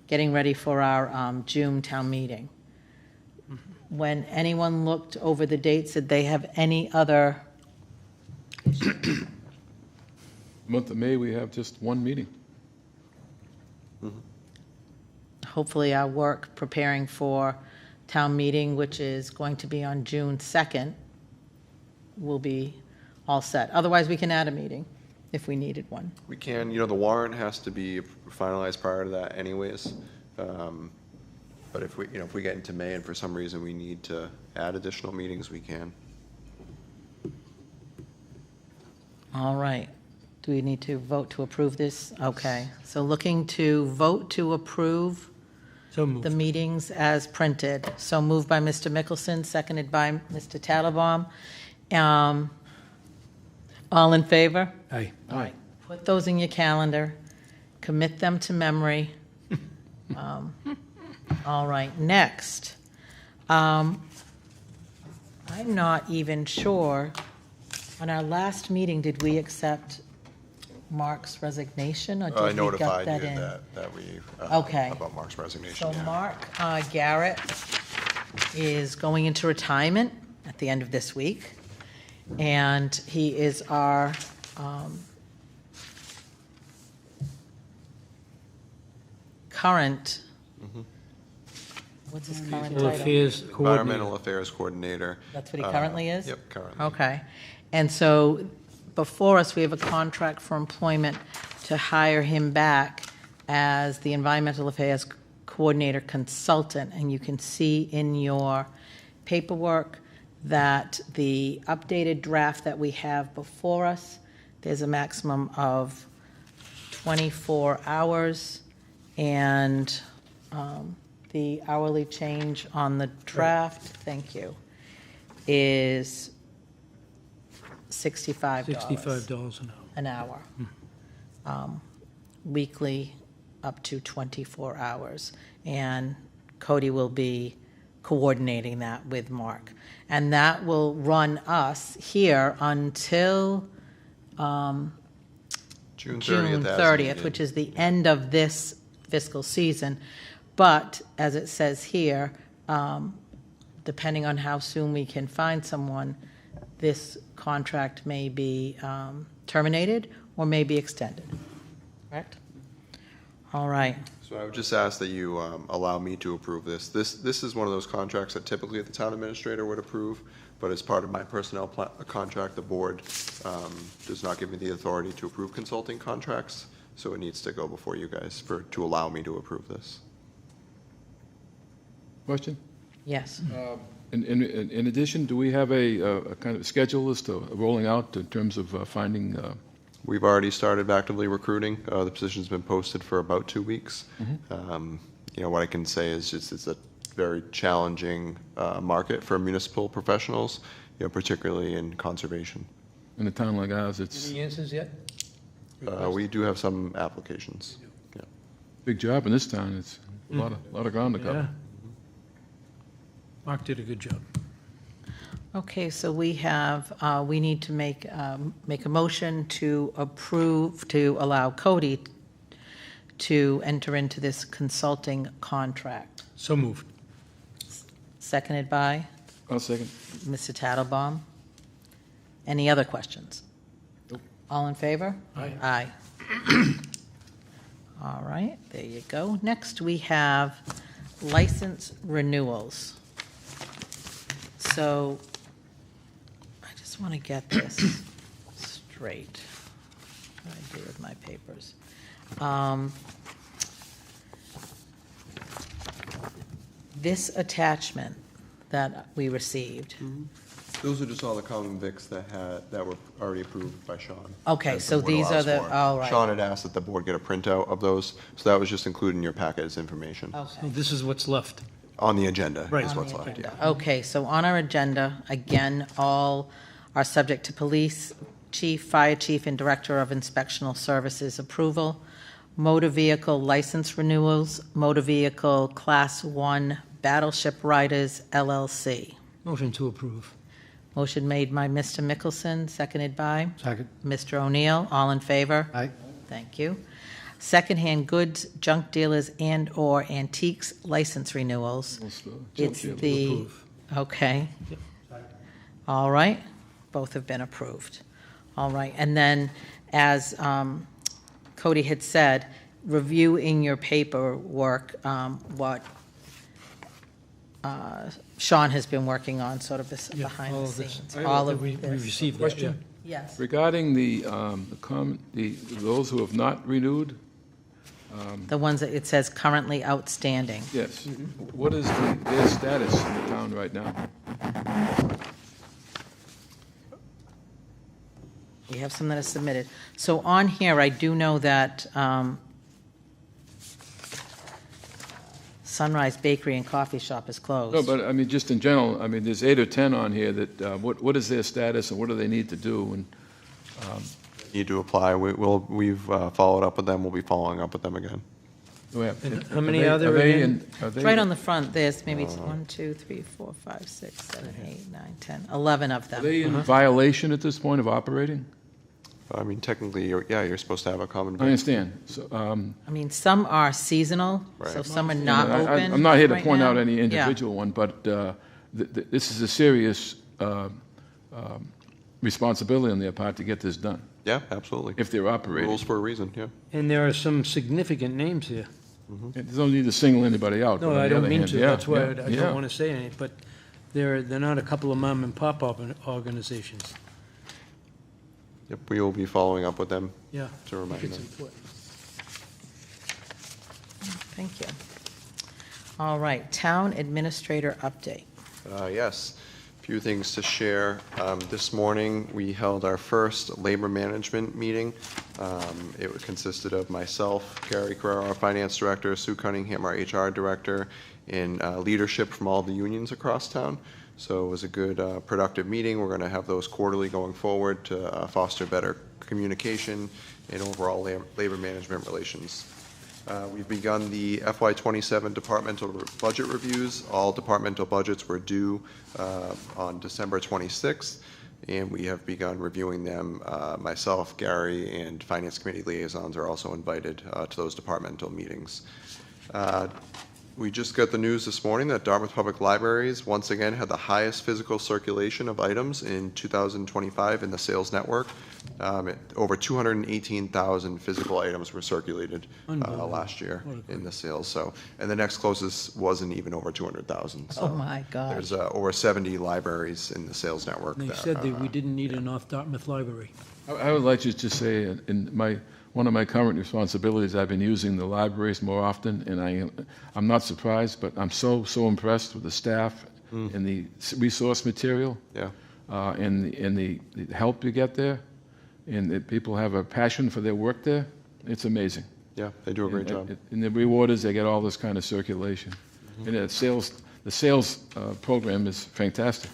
getting ready for our June town meeting. When anyone looked over the dates, did they have any other? Month of May, we have just one meeting. Hopefully our work preparing for town meeting, which is going to be on June 2nd, will be all set. Otherwise, we can add a meeting if we needed one. We can, the warrant has to be finalized prior to that anyways. But if we get into May and for some reason we need to add additional meetings, we can. All right. Do we need to vote to approve this? Okay. So looking to vote to approve So moved. the meetings as printed. So moved by Mr. Mickelson, seconded by Mr. Tattelbaum. All in favor? Aye. Aye. Put those in your calendar, commit them to memory. All right, next. I'm not even sure, on our last meeting, did we accept Mark's resignation, or did we I get notified that you in? that we, Okay. about Mark's resignation, So yeah. Mark Garrett is going into retirement at the end of this week, and he is our current, what's his current Well, title? affairs coordinator. Environmental Affairs Coordinator. That's what he currently is? Yep, currently. Okay. And so before us, we have a contract for employment to hire him back as the Environmental Affairs Coordinator Consultant. And you can see in your paperwork that the updated draft that we have before us, there's a maximum of 24 hours, and the hourly change on the draft, thank you, is $65. $65 an hour. An hour. Weekly, up to 24 hours. And Cody will be coordinating that with Mark. And that will run us here until June 30th. June as 30th, needed. which is the end of this fiscal season. But, as it says here, depending on how soon we can find someone, this contract may be terminated or may be extended. Correct? All right. So I would just ask that you allow me to approve this. This is one of those contracts that typically the town administrator would approve, but as part of my personnel contract, the board does not give me the authority to approve consulting contracts, so it needs to go before you guys to allow me to approve this. Question? Yes. In addition, do we have a kind of schedule as to rolling out in terms of finding? We've already started actively recruiting. The position's been posted for about 2 weeks. What I can say is just it's a very challenging market for municipal professionals, particularly in conservation. In a town like ours, it's Any answers yet? We do have some applications. Yeah. a big job in this town. It's a lot of ground to Yeah. cover. Mark did a good job. Okay, so we have, we need to make a motion to approve, to allow Cody to enter into this consulting contract. So moved. Seconded by I'll second. Mr. Tattelbaum. Any other questions? Nope. All in favor? Aye. Aye. All right, there you go. Next, we have license renewals. So I just want to get this straight. What do I do with my papers? This attachment that we received, Those are just all the common vics that were already approved by Sean. Okay, as the so board these are allows the- for. all right. Sean had asked that the board get a printout of those, so that was just included in your packet as information. So okay. this is what's left. On the agenda Right. is On what's the left, agenda. yeah. Okay, so on our agenda, again, all are subject to police chief, fire chief, and director of inspectional services approval. Motor vehicle license renewals, motor vehicle class 1 Battleship Riders LLC. Motion to approve. Motion made by Mr. Mickelson, seconded by Second. Mr. O'Neill. All in favor? Aye. Thank you. Secondhand goods, junk dealers, and/or antiques license renewals. It's the, Approve. okay. All right, both have been approved. All right, and then, as Cody had said, review in your paperwork what Sean has been working on, sort of this Yeah, behind all the of this. scenes. I- All of we this. received that, yeah. Question? Yes. Regarding those who have not renewed, The ones that it says currently outstanding. yes, what is their status in the town right now? We have some that are submitted. So on here, I do know that Sunrise Bakery and Coffee Shop is closed. No, but I mean, just in general, I mean, there's 8 or 10 on here that, what is their status and what do they need to do? And Need to apply. We've followed up with them. We'll be following up with them again. And how many other again? It's right on the front, there's maybe 1, 2, 3, 4, 5, 6, 7, 8, 9, 10, 11 of Are them. they in violation at this point of operating? I mean, technically, you're supposed to have a common. I understand. So, I mean, some are seasonal, so Right. some are not open. I'm not here to right point now. out any Yeah. individual one, but this is a serious responsibility on their part to get this done, Yeah, absolutely. if they're operating. Rules for a reason, yeah. And there are some significant names here. There's no need to single anybody out. but No, on I the don't other mean hand, to, yeah, that's why yeah, I yeah. don't want to say anything, but they're not a couple of mom and pop organizations. Yep, we will be following up with them Yeah. to I remind think it's them. important. Thank you. All right, Town Administrator update. Yes, a few things to share. This morning, we held our first labor management meeting. It consisted of myself, Gary Carrera, our finance director, Sue Cunningham, our HR director, and leadership from all the unions across town. So it was a good, productive meeting. We're going to have those quarterly going forward to foster better communication and overall labor management relations. We've begun the FY27 departmental budget reviews. All departmental budgets were due on December 26th, and we have begun reviewing them. Myself, Gary, and Finance Committee liaisons are also invited to those departmental meetings. We just got the news this morning that Dartmouth Public Libraries once again had the highest physical circulation of items in 2025 in the sales network. Over 218,000 physical items were circulated last year in the sales. So, and the next closest wasn't even over 200,000. So Oh, my gosh. there's over 70 libraries in the sales network. They that, said that we didn't need an off Dartmouth library. I would like to just say, one of my current responsibilities, I've been using the libraries more often, and I'm not surprised, but I'm so impressed with the staff and the resource material. Yeah. And the help you get there, and that people have a passion for their work there. It's amazing. Yeah, they do a great job. And the reward is they get all this kind of circulation. And the sales program is fantastic.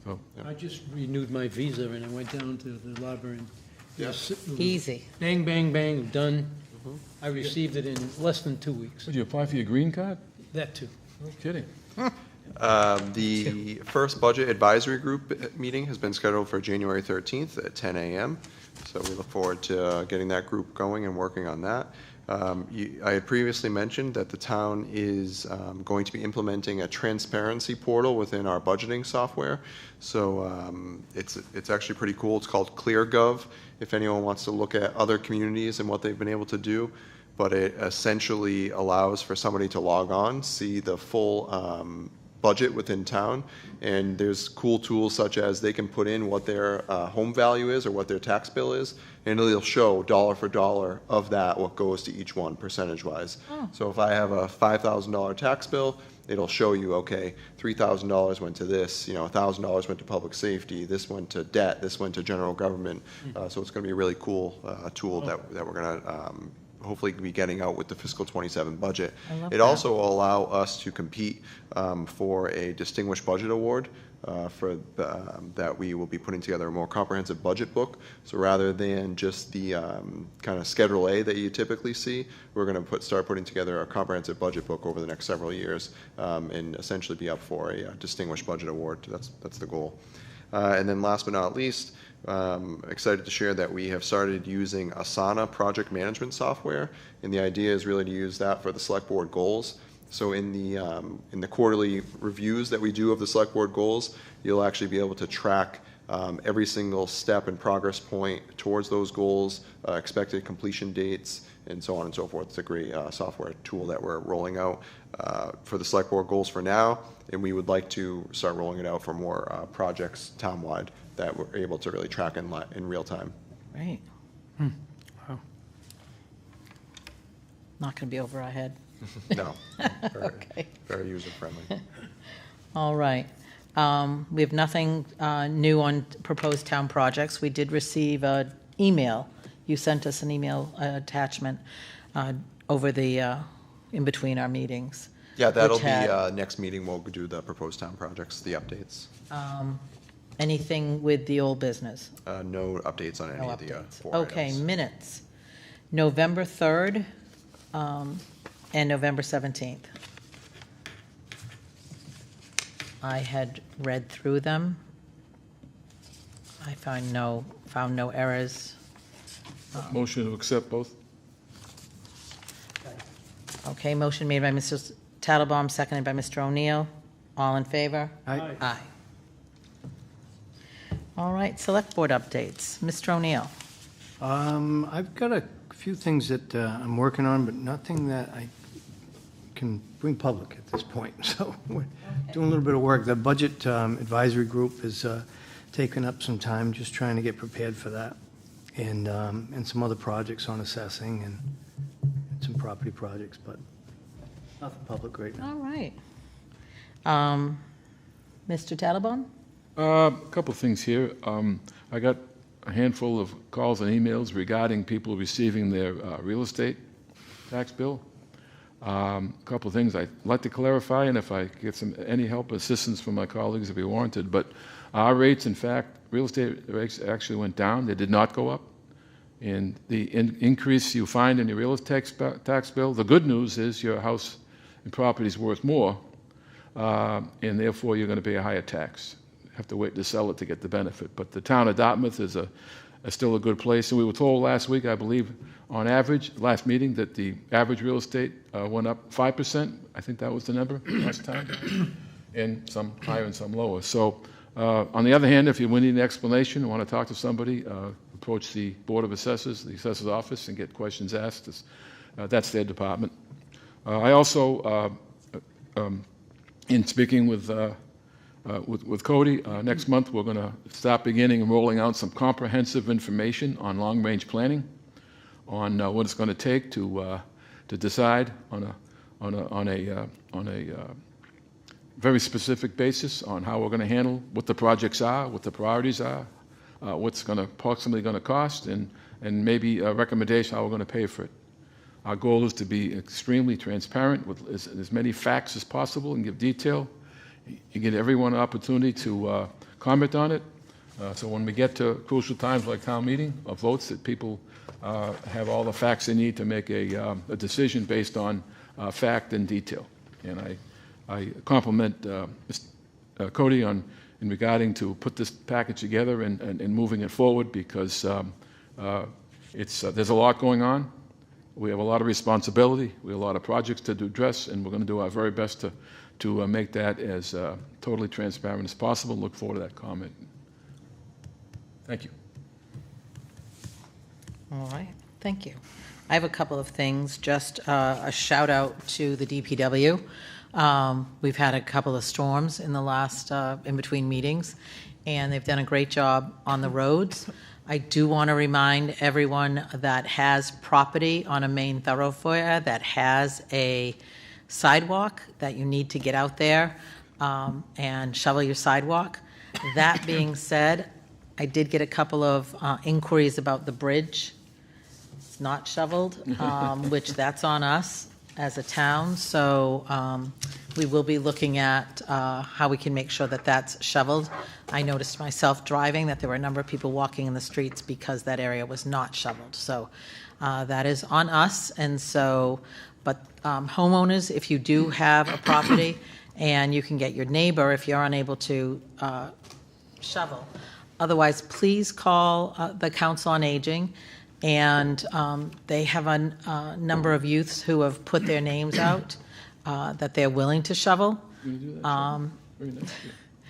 So, I just renewed my visa and I went down to the library and just Easy. bang, bang, bang, done. I received it in less than 2 weeks. did you apply for your green card? That too. No kidding. The first budget advisory group meeting has been scheduled for January 13th at 10 a.m. So we look forward to getting that group going and working on that. I had previously mentioned that the town is going to be implementing a transparency portal within our budgeting software. So it's actually pretty cool. It's called ClearGov, if anyone wants to look at other communities and what they've been able to do. But it essentially allows for somebody to log on, see the full budget within town, and there's cool tools such as they can put in what their home value is or what their tax bill is, and it'll show dollar for dollar of that what goes to each one percentage-wise. So if I have a $5,000 tax bill, it'll show you, okay, $3,000 went to this, $1,000 went to public safety, this went to debt, this went to general government. So it's going to be a really cool tool that we're going to hopefully be getting out with the fiscal 27 budget. It also will allow us to compete for a distinguished budget award that we will be putting together a more comprehensive budget book. So rather than just the kind of Schedule A that you typically see, we're going to start putting together a comprehensive budget book over the next several years and essentially be up for a distinguished budget award. That's the goal. And then last but not least, excited to share that we have started using Asana project management software, and the idea is really to use that for the select board goals. So in the quarterly reviews that we do of the select board goals, you'll actually be able to track every single step and progress point towards those goals, expected completion dates, and so on and so forth. It's a great software tool that we're rolling out for the select board goals for now, and we would like to start rolling it out for more projects townwide that we're able to really track in real time. Right. Wow. Not going to be over our head. No, Okay. very user friendly. All right. We have nothing new on proposed town projects. We did receive an email. You sent us an email attachment over the in between our meetings. Yeah, that'll which be, had, next meeting, we'll do the proposed town projects, the updates. anything with the old business? No updates on any No of the updates. 4 Okay, items. minutes. November 3rd and November 17th. I had read through them. I found no errors. Motion to accept both? Okay, motion made by Mr. Tattlebaum, seconded by Mr. O'Neill. All in favor? Aye. Aye. All right, select board updates. Mr. O'Neill. I've got a few things that I'm working on, but nothing that I can bring public at this point. So we're doing a little bit of work. The Budget Advisory Group has taken up some time just trying to get prepared for that, and some other projects on assessing and some property projects, but nothing public right now. All right. Mr. Tattlebaum? A couple of things here. I got a handful of calls and emails regarding people receiving their real estate tax bill. A couple of things I'd like to clarify, and if I get any help or assistance from my colleagues, it'd be warranted. But our rates, in fact, real estate rates actually went down. They did not go up. And the increase you find in your real estate tax bill, the good news is your house and property is worth more, and therefore you're going to pay a higher tax. Have to wait to sell it to get the benefit. But the town of Dartmouth is still a good place. And we were told last week, I believe, on average, last meeting, that the average real estate went up 5%. I think that was the number last time, and some higher and some lower. So on the other hand, if you need an explanation and want to talk to somebody, approach the Board of Assessors, the Assessor's Office, and get questions asked. That's their department. I also, in speaking with Cody, next month we're going to start beginning and rolling out some comprehensive information on long-range planning, on what it's going to take to decide on a very specific basis on how we're going to handle what the projects are, what the priorities are, what's going to approximately going to cost, and maybe a recommendation how we're going to pay for it. Our goal is to be extremely transparent with as many facts as possible and give detail. You get everyone an opportunity to comment on it. So when we get to crucial times like town meeting or votes, that people have all the facts they need to make a decision based on fact and detail. And I compliment Cody in regarding to put this package together and moving it forward, because there's a lot going on. We have a lot of responsibility. We have a lot of projects to address, and we're going to do our very best to make that as totally transparent as possible. Look forward to that comment. Thank you. All right, thank you. I have a couple of things. Just a shout out to the DPW. We've had a couple of storms in the last, in between meetings, and they've done a great job on the roads. I do want to remind everyone that has property on a main thoroughfare that has a sidewalk that you need to get out there and shovel your sidewalk. That being said, I did get a couple of inquiries about the bridge. It's not shoveled, which that's on us as a town. So we will be looking at how we can make sure that that's shoveled. I noticed myself driving that there were a number of people walking in the streets because that area was not shoveled. So that is on us. And so, but homeowners, if you do have a property and you can get your neighbor, if you're unable to shovel. Otherwise, please call the Council on Aging, and they have a number of youths who have put their names out that they're willing to shovel. Can you do that? Very nice.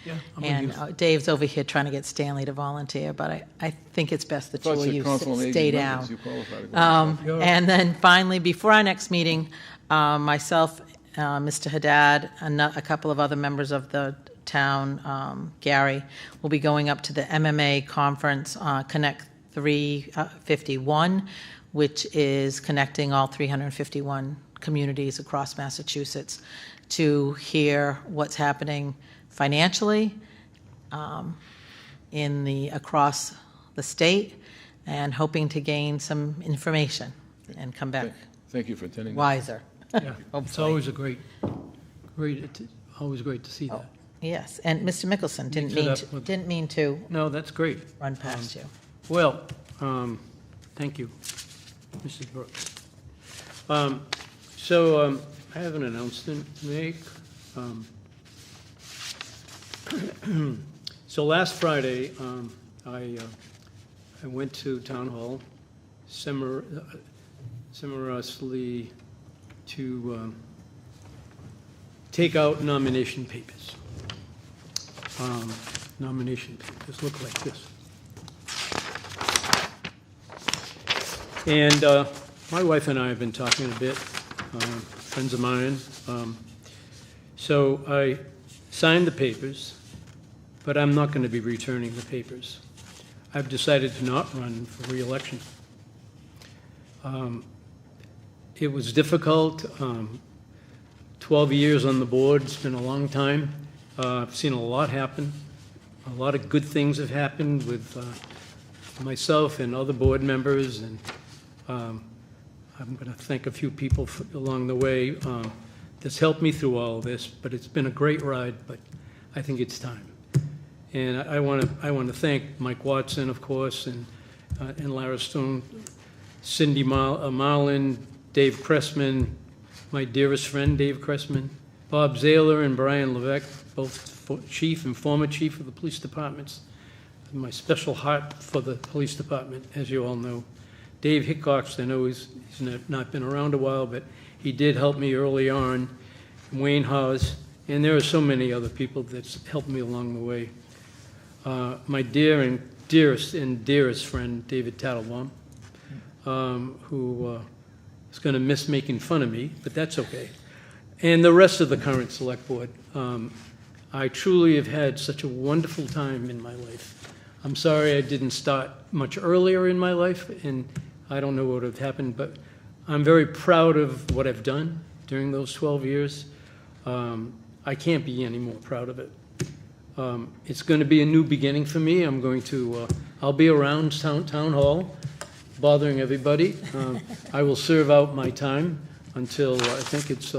Yeah. And Dave's over here trying to get Stanley to volunteer, but I think it's best the two of you stay down. And then finally, before our next meeting, myself, Mr. Haddad, and a couple of other members of the town, Gary, will be going up to the MMA conference, Connect 351, which is connecting all 351 communities across Massachusetts, to hear what's happening financially across the state, and hoping to gain some information and come back Thank you for attending. wiser. Yeah, it's always always great to see that. Yes, and Mr. Mickelson, Mix it up with- didn't mean to No, that's great. run past you. Well, thank you, Mrs. Brooks. So I have an announcement to make. So last Friday, I went to Town Hall summarily to take out nomination papers. Nomination papers look like this. And my wife and I have been talking a bit, friends of mine. So I signed the papers, but I'm not going to be returning the papers. I've decided to not run for re-election. It was difficult. 12 years on the board, it's been a long time. I've seen a lot happen. A lot of good things have happened with myself and other board members, and I'm going to thank a few people along the way that's helped me through all of this, but it's been a great ride, but I think it's time. And I want to thank Mike Watson, of course, and Lara Stone, Cindy Marlin, Dave Cressman, my dearest friend Dave Cressman, Bob Zahler and Brian Levesque, both chief and former chief of the police departments. My special heart for the police department, as you all know. Dave Hickox, I know he's not been around a while, but he did help me early on. Wayne Hawes, and there are so many other people that's helped me along the way. My dearest friend, David Tattlebaum, who is going to miss making fun of me, but that's okay. And the rest of the current select board. I truly have had such a wonderful time in my life. I'm sorry I didn't start much earlier in my life, and I don't know what would have happened, but I'm very proud of what I've done during those 12 years. I can't be any more proud of it. It's going to be a new beginning for me. I'll be around town hall, bothering everybody. I will serve out my time until I think it's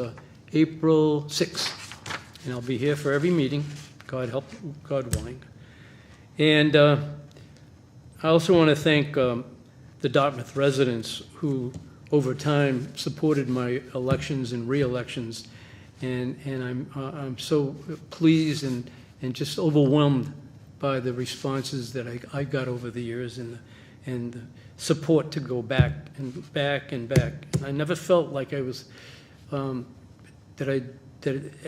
April 6th, and I'll be here for every meeting, God willing. And I also want to thank the Dartmouth residents who, over time, supported my elections and re-elections, and I'm so pleased and just overwhelmed by the responses that I got over the years and the support to go back and back and back. And I never felt like I was that I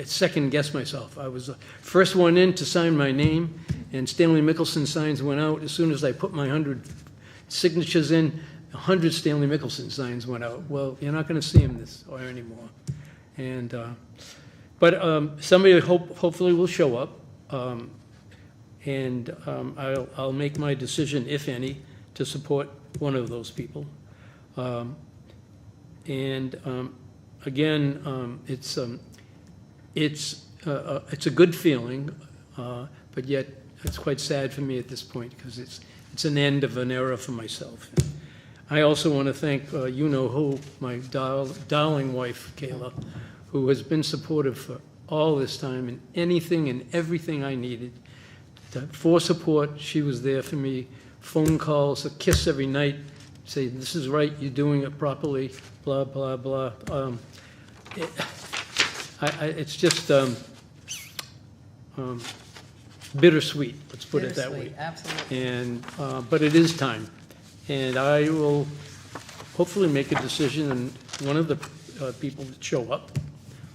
second guessed myself. I was the first one in to sign my name, and Stanley Mickelson signs went out. As soon as I put my 100 signatures in, 100 Stanley Mickelson signs went out. Well, you're not going to see him anymore. And but somebody hopefully will show up, and I'll make my decision, if any, to support one of those people. Again, it's a good feeling, but yet it's quite sad for me at this point because it's an end of an era for myself. I also want to thank you-know-who, my darling wife, Kayla, who has been supportive for all this time and anything and everything I needed. For support, she was there for me. Phone calls, a kiss every night, say, this is right, you're doing it properly, blah, blah, blah. It's just bittersweet, let's put it that way. Absolutely. And, but it is time. And I will hopefully make a decision, and one of the people that show up,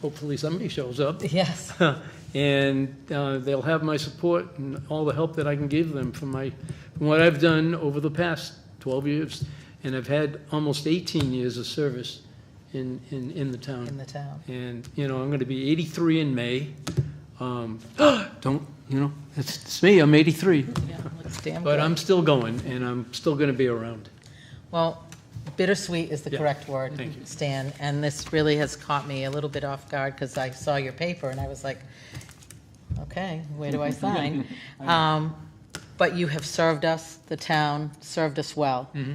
hopefully somebody shows up. Yes. And they'll have my support and all the help that I can give them from what I've done over the past 12 years. And I've had almost 18 years of service in the town. In the town. And, I'm going to be 83 in May. It's me, I'm 83. Yeah, looks damn But good. I'm still going, and I'm still going to be around. Well, bittersweet is the Yeah, correct word, thank you. Stan, and this really has caught me a little bit off guard because I saw your paper and I was like, okay, where do I sign? But you have served us, the town served us well. Mm-hmm.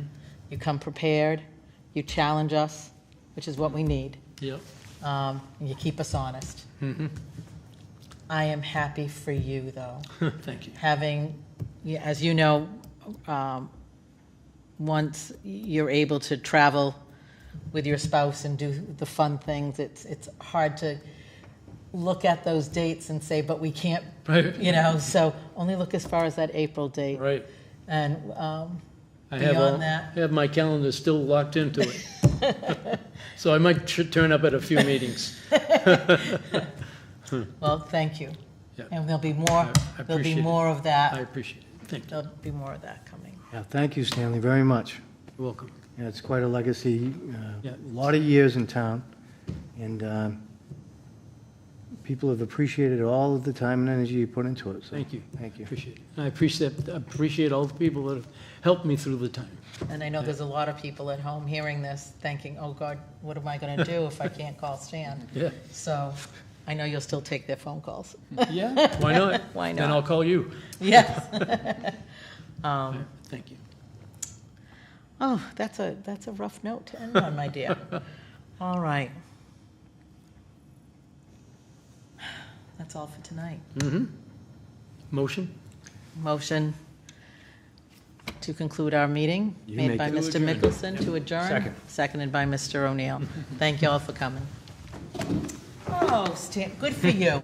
You come prepared, you challenge us, which is what we need. Yep. You keep us honest. I am happy for you, though. Thank you. Having, as you know, once you're able to travel with your spouse and do the fun things, it's hard to look at those dates and say, but we can't, Right. so only look as far as that April date. Right. And I have beyond that, I have my calendar still locked into it. So I might turn up at a few meetings. well, thank you. Yeah. And there'll be more, I there'll be appreciate it. more of I that. appreciate it. Thank you. There'll be more of that coming. Yeah, thank you, Stanley, very much. You're welcome. Yeah, it's quite a legacy, Yeah. a lot of years in town, and people have appreciated all of the time and energy you put into it, so. Thank you. Thank you. Appreciate it. And I appreciate all the people that have helped me through the time. And I know there's a lot of people at home hearing this, thinking, oh, God, what am I going to do if I can't call Stan? Yeah. So I know you'll still take their phone calls. Yeah, why not? Why Then not? I'll call you. Yes. Thank you. Oh, that's a rough note to end on, my dear. All right. That's all for tonight. Motion? Motion to conclude our meeting, You made make by it. Mr. Mickelson, to adjourn. Second. Seconded by Mr. O'Neill. Thank you all for coming. Oh, Stan, good for you.